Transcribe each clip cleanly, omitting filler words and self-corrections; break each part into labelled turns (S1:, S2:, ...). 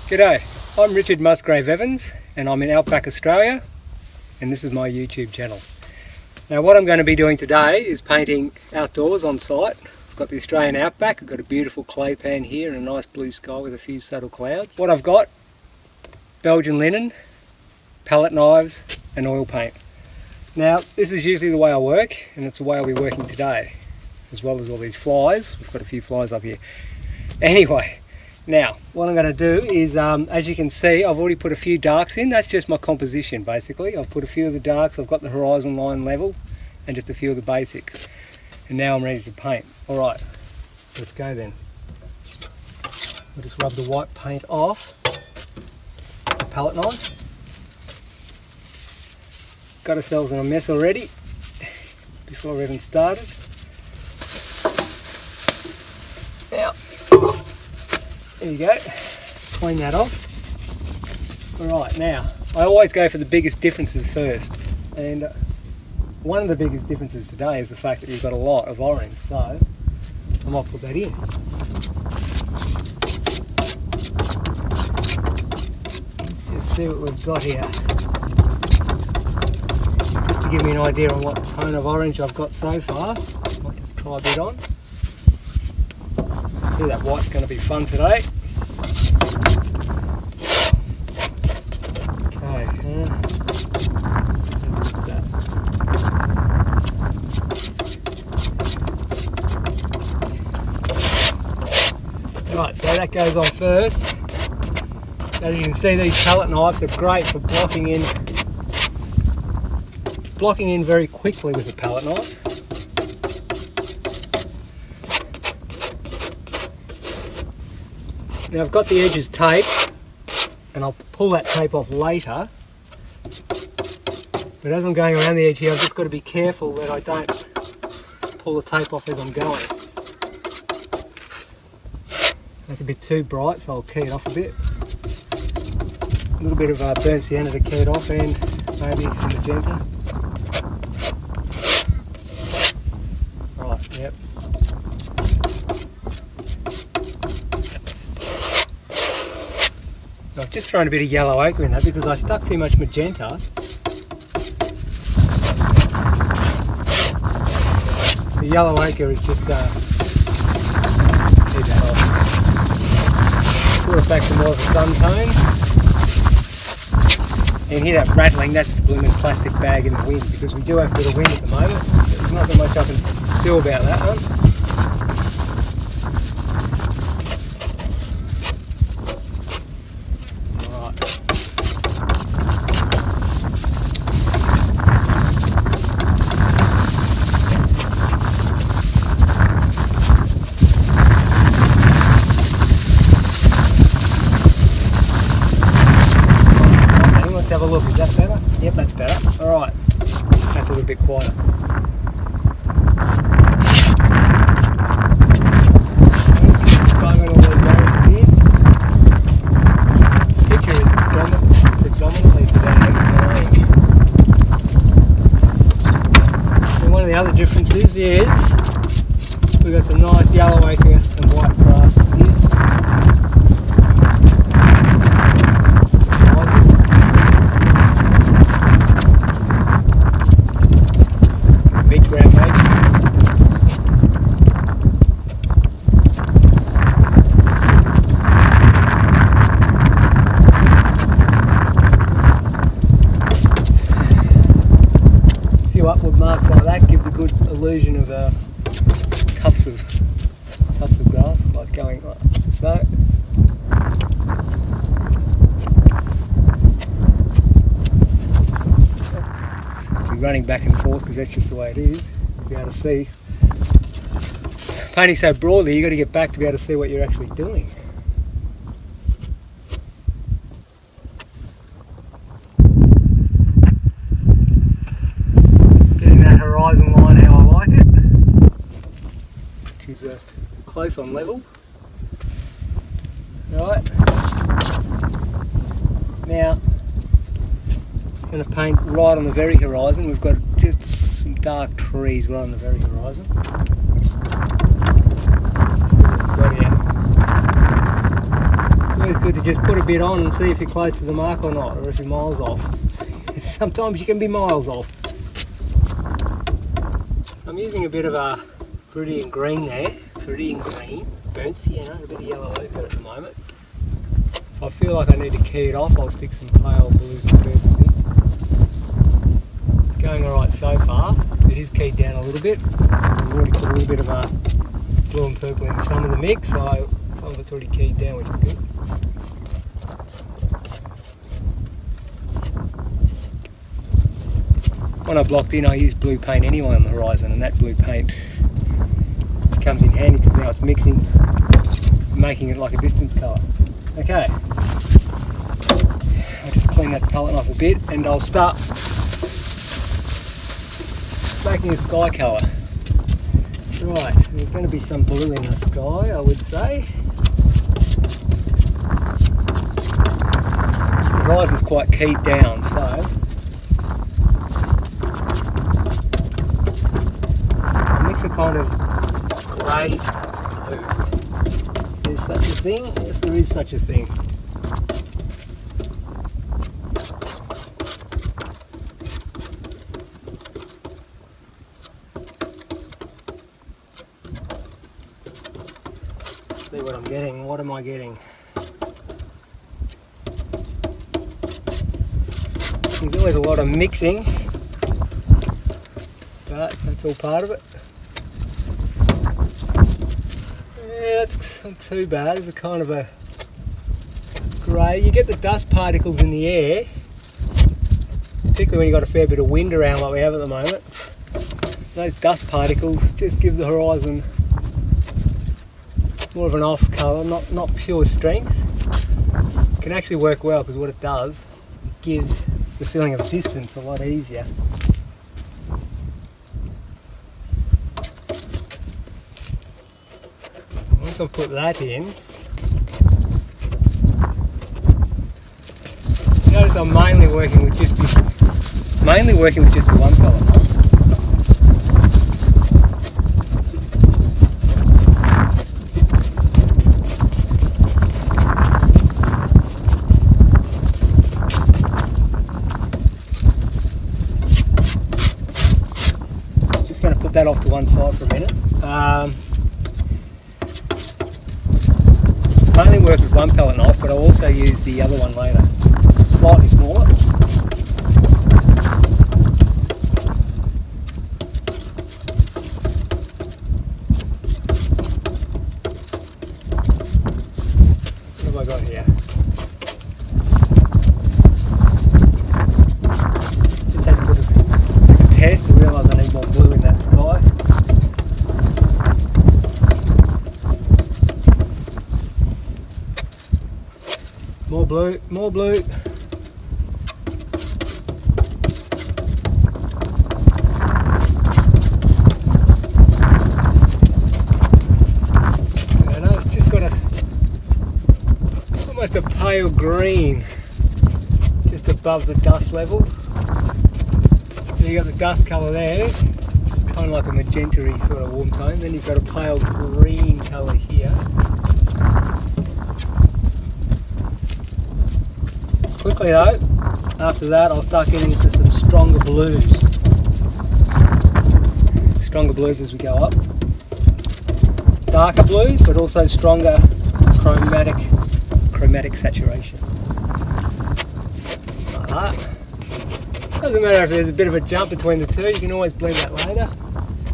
S1: G'day, I'm Richard Musgrave-Evans and I'm in Outback, Australia, and this is my YouTube channel. Now what I'm going to be doing today is painting outdoors on site. I've got the Australian Outback, I've got a beautiful clay pan here and a nice blue sky with a few subtle clouds. What I've got, Belgian linen, palette knives and oil paint. Now this is usually the way I work and it's the way I'll be working today, as well as all these flies. We've got a few flies up here. Anyway, now what I'm going to do is, as you can see, I've already put a few darks in. That's just my composition basically. I've put a few of the darks, I've got the horizon line level and just a few of the basics. And now I'm ready to paint. Alright, let's go then. I'll just rub the white paint off the palette knife. Got ourselves in a mess already before we even started. Now, there you go, clean that off. Alright, now, I always go for the biggest differences first, and one of the biggest differences today is the fact that you've got a lot of orange, so I might put that in. Let's just see what we've got here. Just to give me an idea on what tone of orange I've got so far, I might just try a bit on. See, that white's going to be fun today. Okay, right, so that goes on first. As you can see, these palette knives are great for blocking in very quickly with a palette knife. Now I've got the edges taped and I'll pull that tape off later, but as I'm going around the edge here I've just got to be careful that I don't pull the tape off as I'm going. That's a bit too bright, so I'll key it off a bit. A little bit of burnt sienna to key it off and maybe some magenta. Right, yep. I've just thrown a bit of yellow ochre in there because I stuck too much magenta. The yellow ochre is just leave that off. Put it back to more of a sun tone. And hear that rattling, that's the blooming plastic bag in the wind, because we do have a bit of wind at the moment. There's not that much I can do about that one. Have a look, is that better? Yep, that's better. Alright, that's a little bit quieter. The picture is predominantly today. And one of the other differences is we've got some nice yellow ochre and white grass here. Upward marks like that gives a good illusion of tufts of grass, like going like so. I'll be running back and forth because that's just the way it is. To be able to see. Painting so broadly, you've got to get back to be able to see what you're actually doing. Horizon line how I like it, which is close on level. Right, now I'm going to paint right on the very horizon. We've got just some dark trees right on the very horizon. always good to just put a bit on and see if you're close to the mark or not, or if you're miles off. Sometimes you can be miles off. I'm using a bit of a Fruity green there, Fruity green, burnt sienna, a bit of yellow ochre at the moment. If I feel like I need to key it off, I'll stick some pale blues and purples in. It's going alright so far. It is keyed down a little bit. I've already put a little bit of a blue and purple in some of the mix, so some of it's already keyed down, which is good. When I blocked in, I used blue paint anyway on the horizon, and that blue paint comes in handy because now it's mixing, making it like a distance colour. Okay, I'll just clean that palette off a bit and I'll start making a sky colour. Right, there's going to be some blue in the sky, I would say. The horizon's quite keyed down, so I'll mix a kind of grey blue. There's such a thing? Yes, there is such a thing. See what I'm getting. What am I getting? There's always a lot of mixing, but that's all part of it. Yeah, it's not too bad. It's a kind of a grey. You get the dust particles in the air, particularly when you've got a fair bit of wind around like we have at the moment. Those dust particles just give the horizon more of an off colour, not pure strength. It can actually work well because what it does, it gives the feeling of distance a lot easier. Once I put that in, notice I'm mainly working with just the one colour. Just going to put that off to one side for a minute. Mainly work with one palette knife, but I'll also use the other one later. Slightly smaller. What have I got here? Just had to put a test to realise I need more blue in that sky. More blue, more blue. And I've just got almost a pale green just above the dust level. So you've got the dust colour there, kind of like a magenta-y sort of warm tone. Then you've got a pale green colour here. Quickly though, after that I'll start getting into some stronger blues. Stronger blues as we go up. Darker blues, but also stronger chromatic saturation. Like that. Doesn't matter if there's a bit of a jump between the two, you can always blend that later.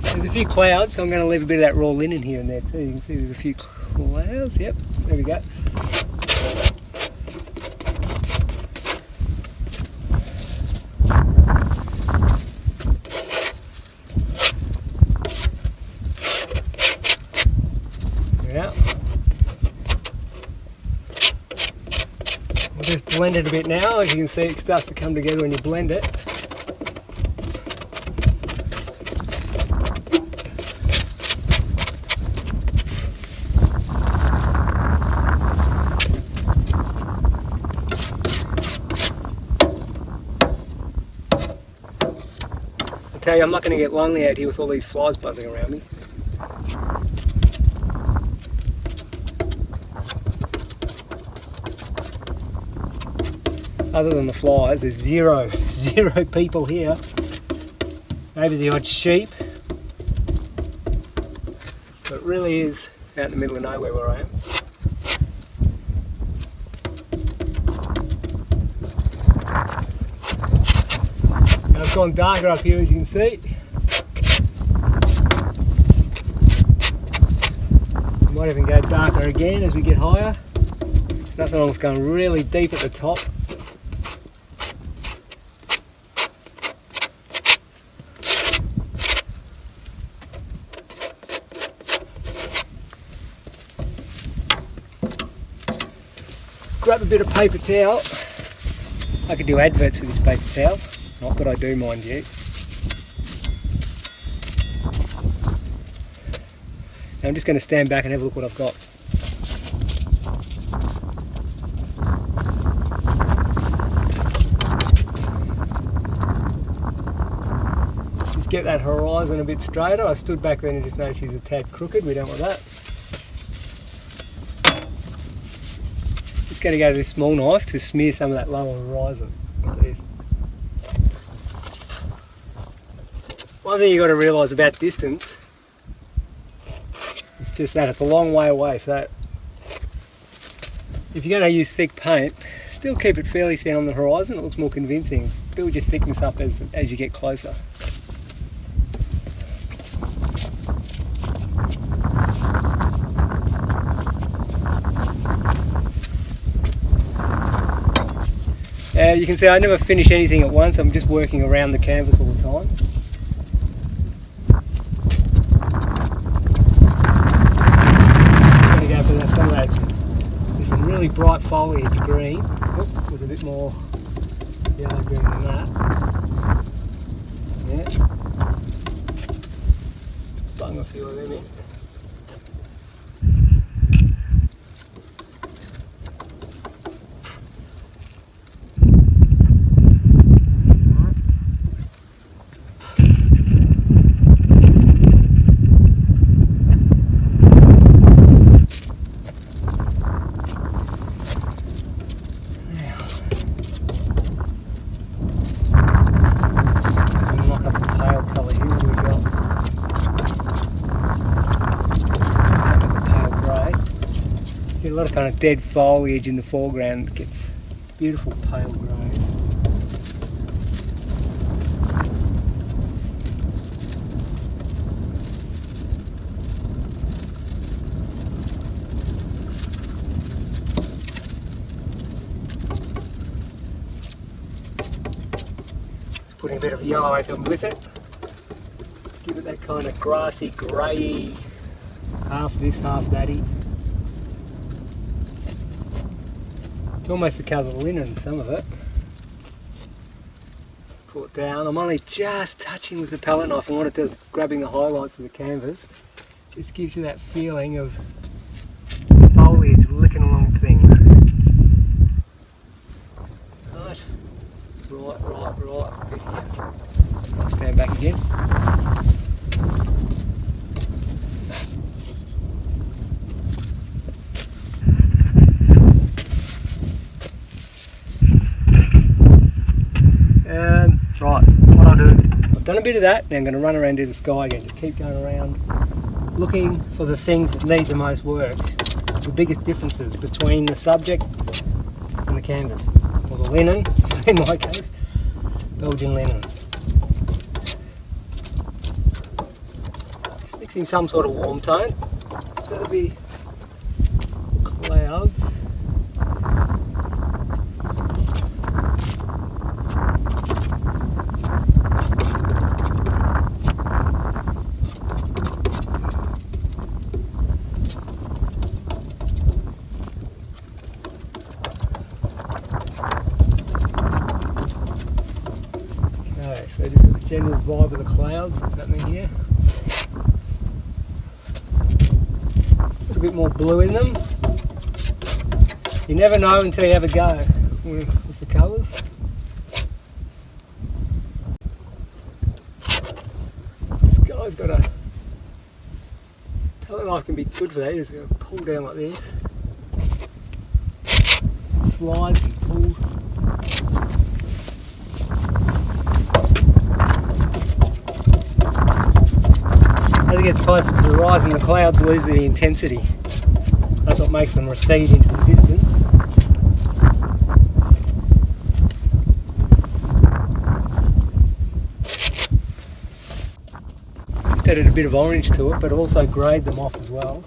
S1: There's a few clouds, so I'm going to leave a bit of that raw linen here and there too. You can see there's a few clouds, yep, there we go. We'll just blend it a bit now. As you can see, it starts to come together when you blend it. I tell you, I'm not going to get lonely out here with all these flies buzzing around me. other than the flies, there's zero people here. Maybe the odd sheep, but it really is out in the middle of nowhere where I am. And it's gone darker up here, as you can see. It might even go darker again as we get higher. There's nothing wrong with going really deep at the top. Grab a bit of paper towel. I could do adverts for this paper towel, not that I do, mind you. Now I'm just going to stand back and have a look what I've got. Just get that horizon a bit straighter. I stood back then and just noticed she's a tad crooked. We don't want that. Going to go to this small knife to smear some of that lower horizon like this. One thing you've got to realise about distance is just that it's a long way away, so if you're going to use thick paint, still keep it fairly thin on the horizon. It looks more convincing. Build your thickness up as you get closer. You can see I never finish anything at once. I'm just working around the canvas all the time. I'm going to go for some of that. There's some really bright foliage green with a bit more yellow green than that. Yeah. Bung a few of them in. A lot of kind of dead foliage in the foreground. It gets beautiful pale grey. Just putting a bit of yellow into them with it. Give it that kind of grassy, grey, half this, half thatty. It's almost the colour of linen, some of it. Pull it down. I'm only just touching with the palette knife, and what it does is grabbing the highlights of the canvas. Just gives you that feeling of foliage licking along things. Right. Good here. I'll stand back again. Right, what I'll do is, I've done a bit of that, now I'm going to run around to the sky again, just keep going around, looking for the things that need the most work, the biggest differences between the subject and the canvas, or the linen, in my case, Belgian linen. Just mixing some sort of warm tone, that'll be clouds. So just a general vibe of the clouds, what's happening here. A little bit more blue in them. You never know until you have a go with the colours. This guy's got a palette knife, can be good for that. It's going to pull down like this. Slides and pulls. As it gets closer to the horizon, the clouds lose their intensity. That's what makes them recede into the distance. Just added a bit of orange to it, but also greyed them off as well.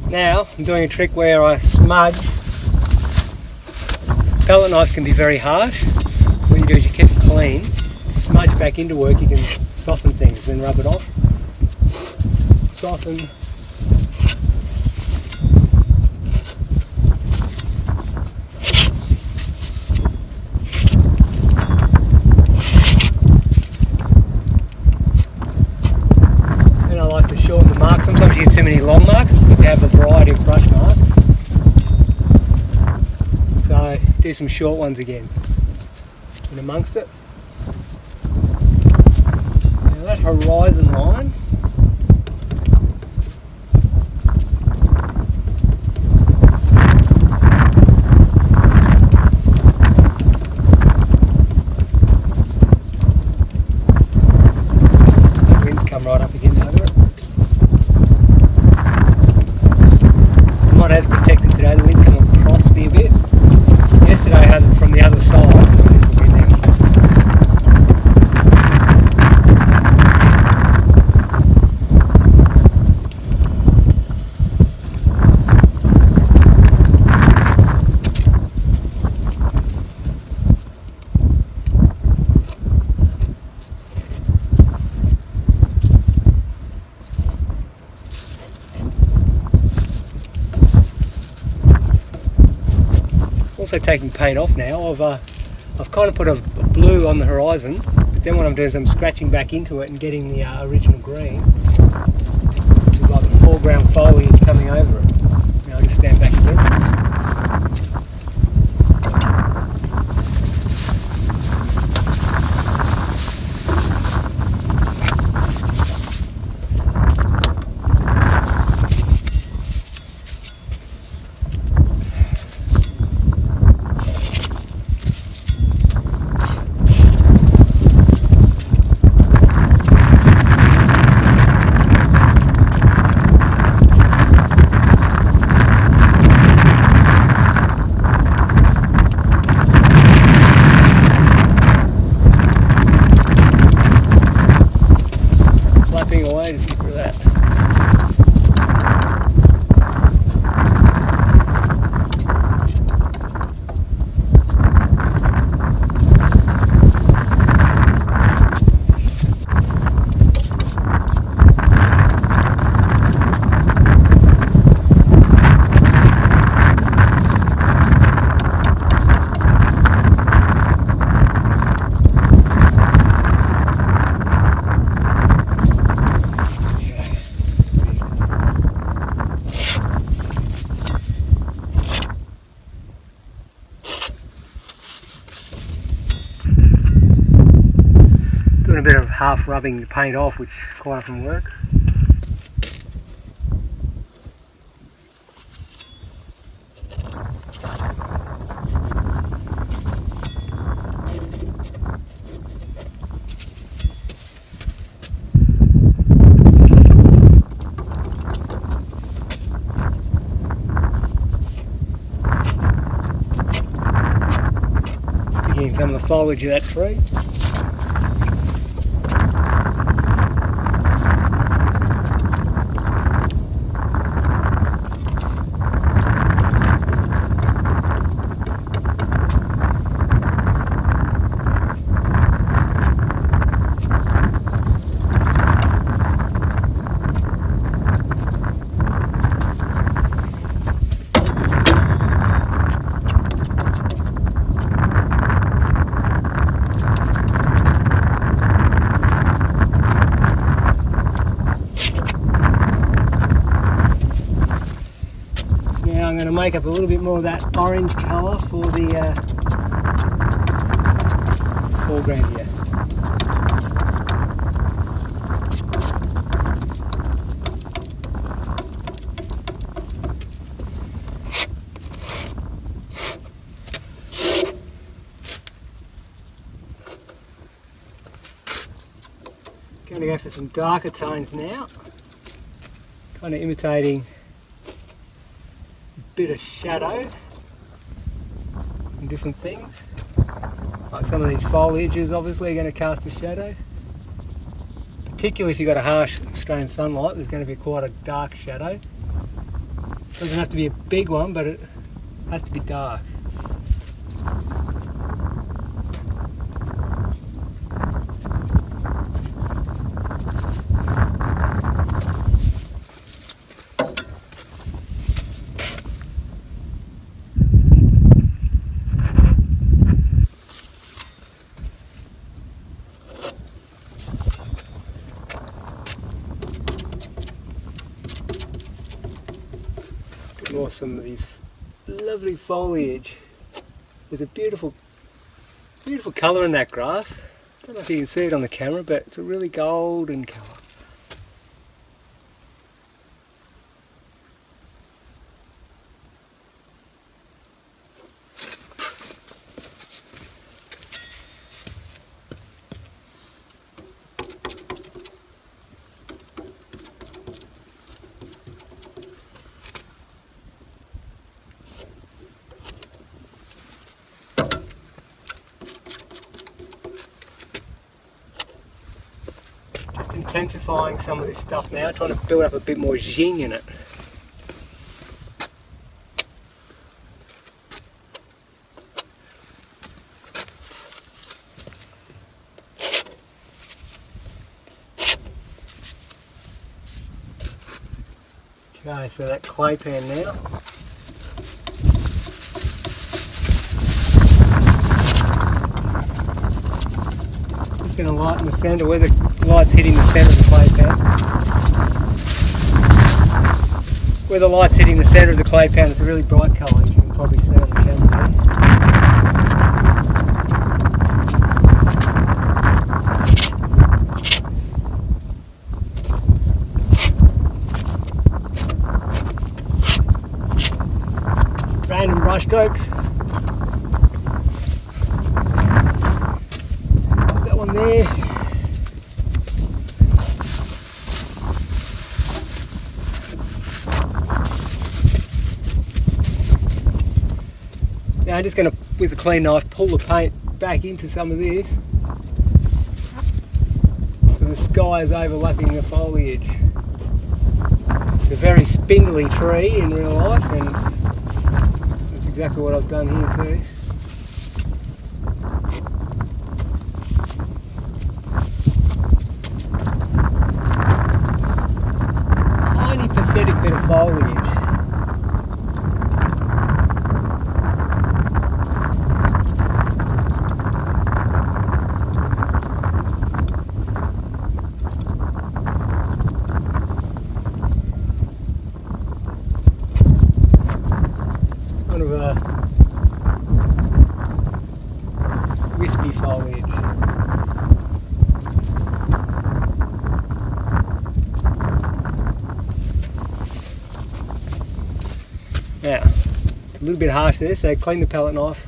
S1: Now I'm doing a trick where I smudge. Palette knives can be very harsh. What you do is you keep it clean, smudge back into work, you can soften things, then rub it off. Soften. And I like to shorten the mark. Sometimes you get too many long marks. Have a variety of brush marks, so do some short ones again in amongst it. Now that horizon line, the winds come right up again over it. Not as protected today, the wind's come across me a bit. Yesterday I had it from the other side. This will be them. Also taking paint off now. I've kind of put a blue on the horizon, but then what I'm doing is I'm scratching back into it and getting the original green, which is like the foreground foliage coming over it. Now I'll just stand back again. Away to see through that. A bit of half rubbing the paint off, which quite often works. Sticking in some of the foliage of that tree. make up a little bit more of that orange colour for the foreground here. Going to go for some darker tones now, kind of imitating a bit of shadow and different things. Like some of these foliages obviously are going to cast a shadow. Particularly if you've got a harsh Australian sunlight, there's going to be quite a dark shadow. Doesn't have to be a big one, but it has to be dark. More some of these lovely foliage. There's a beautiful colour in that grass. I don't know if you can see it on the camera, but it's a really golden colour. Intensifying some of this stuff now, trying to build up a bit more zing in it. Okay, so that clay pan now. Just going to lighten the centre where the light's hitting the centre of the clay pan. Where the light's hitting the centre of the clay pan, it's a really bright colour, as you can probably see on the camera there. Random brush strokes. Got that one there. Now I'm just going to, with a clean knife, pull the paint back into some of this so the sky is overlapping the foliage. It's a very spindly tree in real life, and that's exactly what I've done here too. Tiny pathetic bit of foliage. Wispy foliage. Now, a little bit harsh there, so clean the palette knife,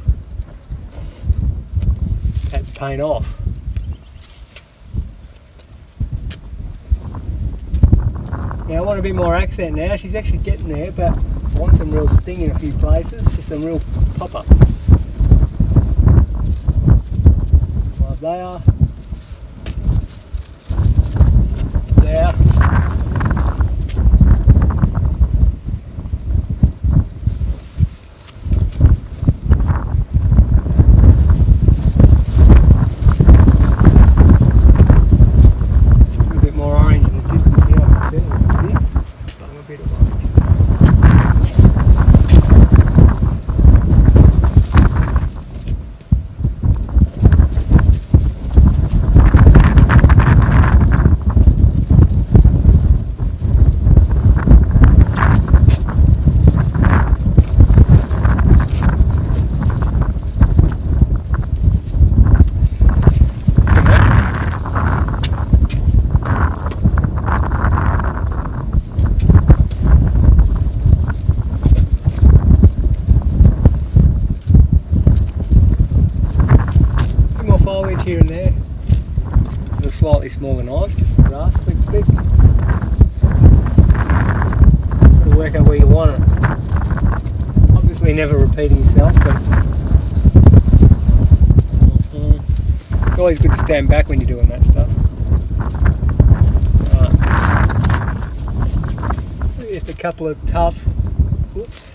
S1: take the paint off. Now I want a bit more accent now. She's actually getting there, but I want some real sting in a few places, just some real pop-up. Like there. There. A bit more orange in the distance here, I can see a bit of orange. here and there with a slightly smaller knife, just the grass, click. Got to work out where you want it. Obviously never repeating yourself, but it's always good to stand back when you're doing that stuff. Just a couple of tufts, whoops,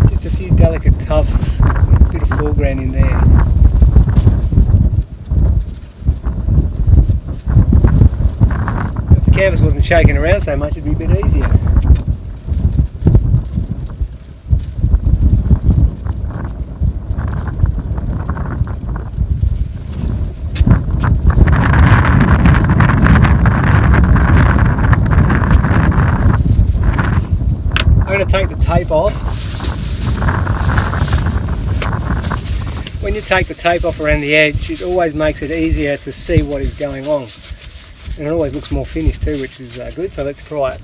S1: just a few delicate tufts, a bit of foreground in there. If the canvas wasn't shaking around so much, it'd be a bit easier. I'm going to take the tape off. When you take the tape off around the edge, it always makes it easier to see what is going on, and it always looks more finished too, which is good. So let's try it.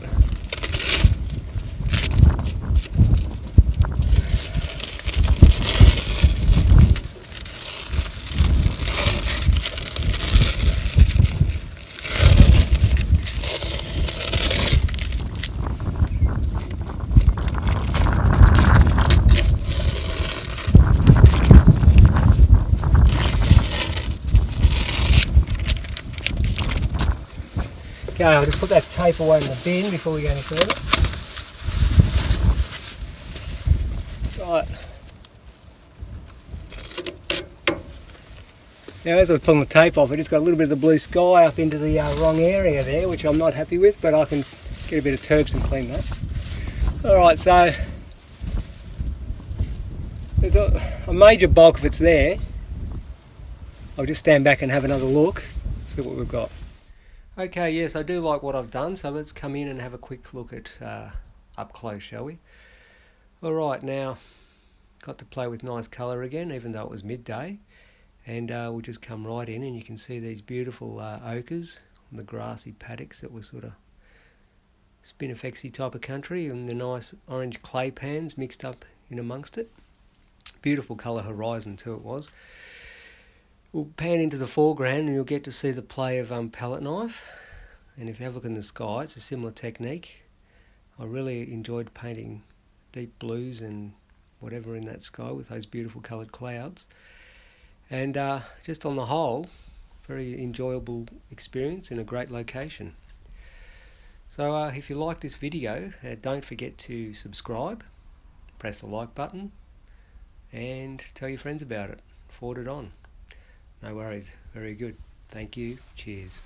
S1: Okay, I'll just put that tape away in the bin before we go any further. Right. Now as I was pulling the tape off, it just got a little bit of the blue sky up into the wrong area there, which I'm not happy with, but I can get a bit of turps and clean that. Alright, so there's a major bulk if it's there. I'll just stand back and have another look, see what we've got. Okay, yes, I do like what I've done, so let's come in and have a quick look at up close, shall we? Alright, now, got to play with nice colour again, even though it was midday, and we'll just come right in and you can see these beautiful ochres on the grassy paddocks that were sort of spinifexy type of country, and the nice orange clay pans mixed up in amongst it. Beautiful colour horizon too it was. We'll pan into the foreground and you'll get to see the play of palette knife, and if you have a look in the sky, it's a similar technique. I really enjoyed painting deep blues and whatever in that sky with those beautiful coloured clouds, and just on the whole, very enjoyable experience in a great location. So if you like this video, don't forget to subscribe, press the like button, and tell your friends about it. Forward it on. No worries. Very good. Thank you. Cheers.